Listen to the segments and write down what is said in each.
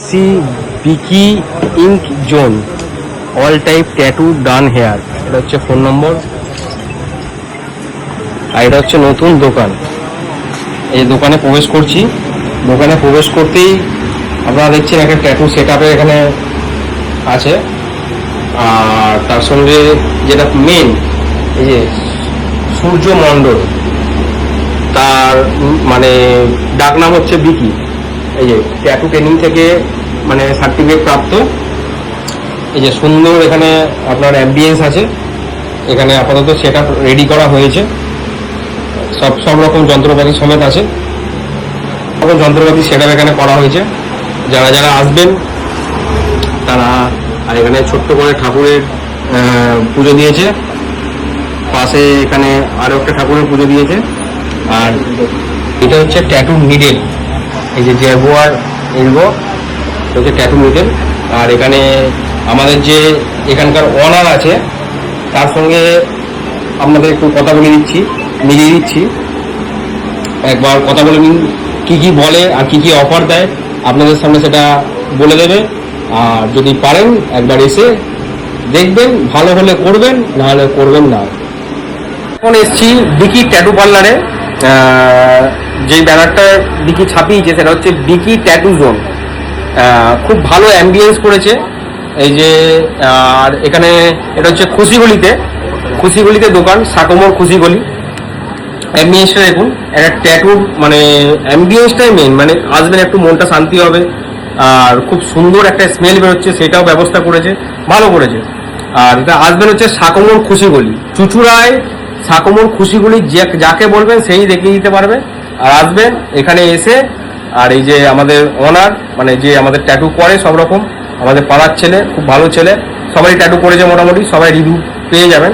C Vicky ink zone all type tattoo done here, এটা হচ্ছে phone নম্বর। আর এটা হচ্ছে নতুন দোকান। এই দোকানে প্রবেশ করছি। দোকানে প্রবেশ করতেই আপনারা দেখছেন একটা ট্যাটু সেট আপে এখানে আছে। আর তার সঙ্গে যেটা মেন, এই যে সূর্য মণ্ডল, তার মানে ডাক নাম হচ্ছে বিকি। এই যে ট্যাটু ট্রেনিং থেকে মানে সার্টিফিকেট প্রাপ্ত। এই যে সুন্দর এখানে আপনার অ্যাম্বিয়েন্স আছে। এখানে আপাতত সেট আপ রেডি করা হয়েছে, সব রকম যন্ত্রপাতি সমেত আছে। সকল যন্ত্রপাতি সেট আপ এখানে করা হয়েছে। যারা যারা আসবেন তারা, আর এখানে ছোট্ট করে ঠাকুরের পুজো দিয়েছে, পাশে এখানে আরো একটা ঠাকুরের পুজো দিয়েছে। আর এটা হচ্ছে ট্যাটু নিডেল, এই যে জ্যাবো আর এলবো হচ্ছে ট্যাটু নিডেল। আর এখানে আমাদের যে এখানকার ওনার আছে তার সঙ্গে আপনাদের একটু কথা বলে দিচ্ছি, মিলিয়ে দিচ্ছি। একবার কথা বলে নিন, কী কী বলে আর কী কী অফার দেয় আপনাদের সামনে সেটা বলে দেবে। আর যদি পারেন একবার এসে দেখবেন, ভালো হলে করবেন, না হলে করবেন না। এখন এসছি বিকি ট্যাটু পার্লারে। যে ব্যানারটা বিকি ছাপিয়েছে সেটা হচ্ছে বিকি ট্যাটু জোন। খুব ভালো অ্যাম্বিয়েন্স করেছে। এই যে আর এখানে এটা হচ্ছে খুশিগলিতে দোকান, সাকোমোর খুশিগলি। অ্যাম্বিয়েন্সটা দেখুন, একটা ট্যাটুর মানে অ্যাম্বিয়েন্সটাই মেন, মানে আসবেন একটু মনটা শান্তি হবে। আর খুব সুন্দর একটা স্মেল বেরোচ্ছে, সেটাও ব্যবস্থা করেছে, ভালো করেছে। আর এটা আসবেন হচ্ছে সাকোমোর খুশিগলি, চুচুড়ায় সাকোমোর খুশিগলি, যাকে বলবেন সেই দেখিয়ে দিতে পারবে। আর আসবেন এখানে এসে, আর এই যে আমাদের ওনার মানে যে আমাদের ট্যাটু করে সব রকম, আমাদের পাড়ার ছেলে, খুব ভালো ছেলে, সবাই ট্যাটু করেছে মোটামুটি, সবাই রিভিউ পেয়ে যাবেন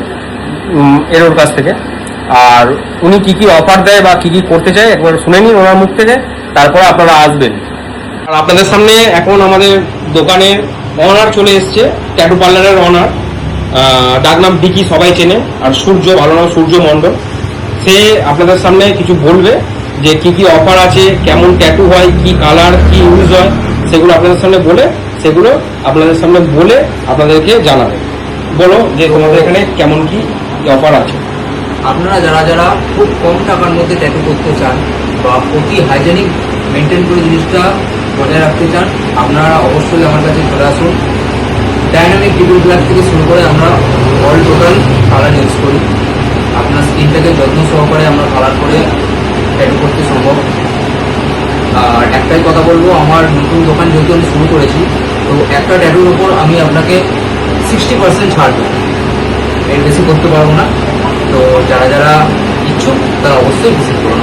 এর ওর কাছ থেকে। আর উনি কী কী অফার দেয় বা কী কী করতে চায় একবার শুনে নিন ওনার মুখ থেকে, তারপরে আপনারা আসবেন। আর আপনাদের সামনে এখন আমাদের দোকানের অনার চলে এসছে, ট্যাটু পার্লারের অনার, ডাকনাম বিকি, সবাই চেনে। আর সূর্য, ভালো নাম সূর্য মণ্ডল। সে আপনাদের সামনে কিছু বলবে যে কী কী অফার আছে, কেমন ট্যাটু হয়, কি কালার, কি ইউজ হয়, সেগুলো আপনাদের সামনে বলে আপনাদেরকে জানাবে। বলো যে তোমাদের এখানে কেমন কি অফার আছে। আপনারা যারা যারা খুব কম টাকার মধ্যে ট্যাটু করতে চান বা অতি হাইজেনিক মেনটেন করে জিনিসটা বজায় রাখতে চান, আপনারা অবশ্যই আমার কাছে চলে আসুন। ডাইনামিক ডিপল ব্ল্যাক থেকে শুরু করে আমরা অল টোটাল কালার ইউজ করি। আপনার স্কিনটাকে যত্ন সহকারে আমরা কালার করে ট্যাটু করতে সম্ভব। আর একটাই কথা বলবো, আমার নতুন দোকান যেহেতু আমি শুরু করেছি, তো একটা ট্যাটুর ওপর আমি আপনাকে 60% ছাড় দেবো, এর বেশি করতে পারবো না। তো যারা যারা ইচ্ছুক তারা অবশ্যই ভিজিট করুন।